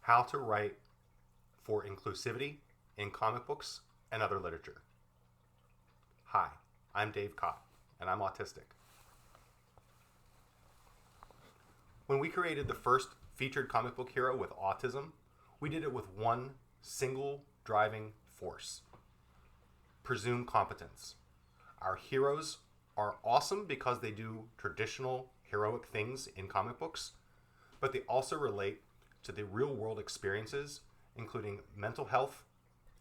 how to write for inclusivity in comic books and other literature. Hi, I'm Dave Cott, and I'm autistic. When we created the first featured comic book hero with autism, we did it with one single driving force: presumed competence. Our heroes are awesome because they do traditional heroic things in comic books, but they also relate to the real world experiences, including mental health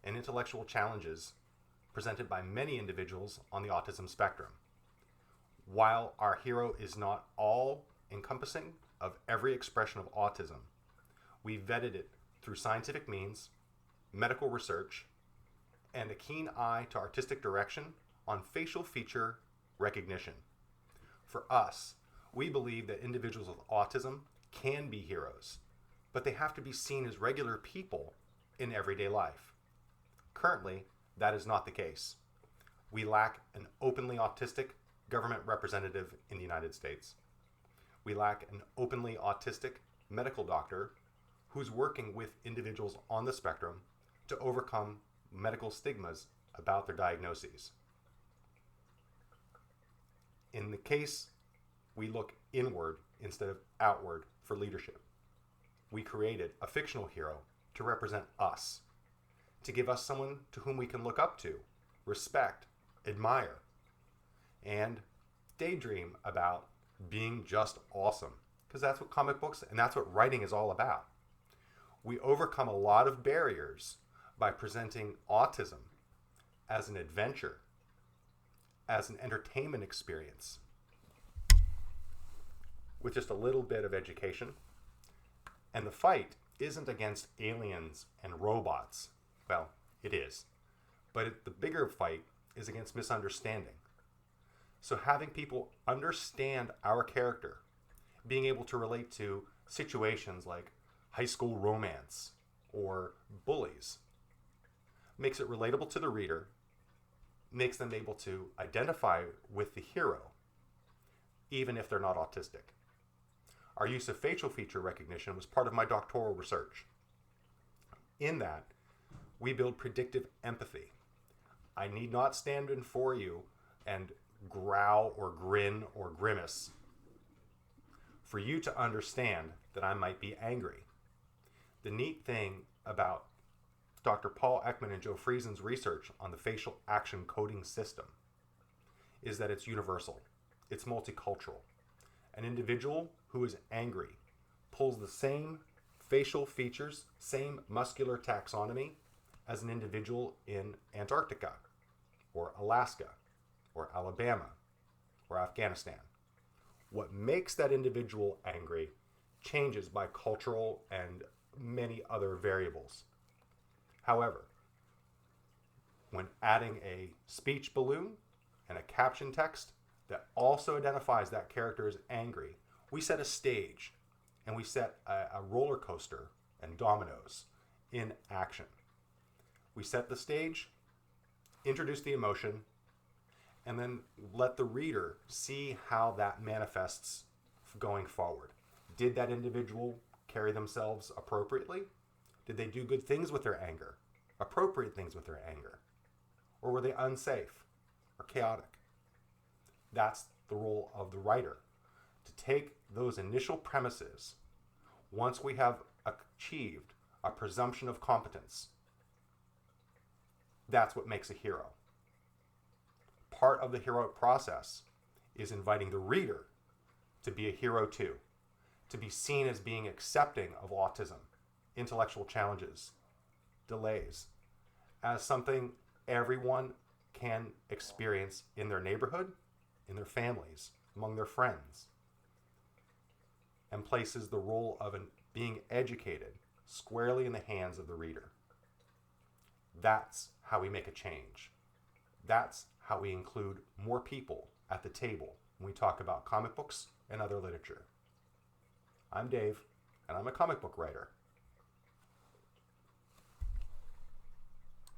and intellectual challenges presented by many individuals on the autism spectrum. While our hero is not all encompassing of every expression of autism, we vetted it through scientific means, medical research, and a keen eye to artistic direction on facial feature recognition. For us, we believe that individuals with autism can be heroes, but they have to be seen as regular people in everyday life. Currently, that is not the case. We lack an openly autistic government representative in the United States. We lack an openly autistic medical doctor who's working with individuals on the spectrum to overcome medical stigmas about their diagnoses. In the case, we look inward instead of outward for leadership. We created a fictional hero to represent us, to give us someone to whom we can look up to, respect, admire, and daydream about being just awesome, because that's what comic books and that's what writing is all about. We overcome a lot of barriers by presenting autism as an adventure, as an entertainment experience, with just a little bit of education. And the fight isn't against aliens and robots. Well, it is. But the bigger fight is against misunderstanding. So having people understand our character, being able to relate to situations like high school romance or bullies, makes it relatable to the reader, makes them able to identify with the hero, even if they're not autistic. Our use of facial feature recognition was part of my doctoral research. In that, we build predictive empathy. I need not stand in for you and growl or grin or grimace for you to understand that I might be angry. The neat thing about Dr. Paul Ekman and Joe Friesen's research on the facial action coding system is that it's universal. It's multicultural. An individual who is angry pulls the same facial features, same muscular taxonomy as an individual in Antarctica or Alaska or Alabama or Afghanistan. What makes that individual angry changes by cultural and many other variables. However, when adding a speech balloon and a caption text that also identifies that character as angry, we set a stage and we set a roller coaster and dominoes in action. We set the stage, introduce the emotion, and then let the reader see how that manifests going forward. Did that individual carry themselves appropriately? Did they do good things with their anger? Appropriate things with their anger? Or were they unsafe or chaotic? That's the role of the writer, to take those initial premises, once we have achieved a presumption of competence. That's what makes a hero. Part of the heroic process is inviting the reader to be a hero too, to be seen as being accepting of autism, intellectual challenges, delays, as something everyone can experience in their neighborhood, in their families, among their friends, and places the role of being educated squarely in the hands of the reader. That's how we make a change. That's how we include more people at the table when we talk about comic books and other literature. I'm Dave, and I'm a comic book writer.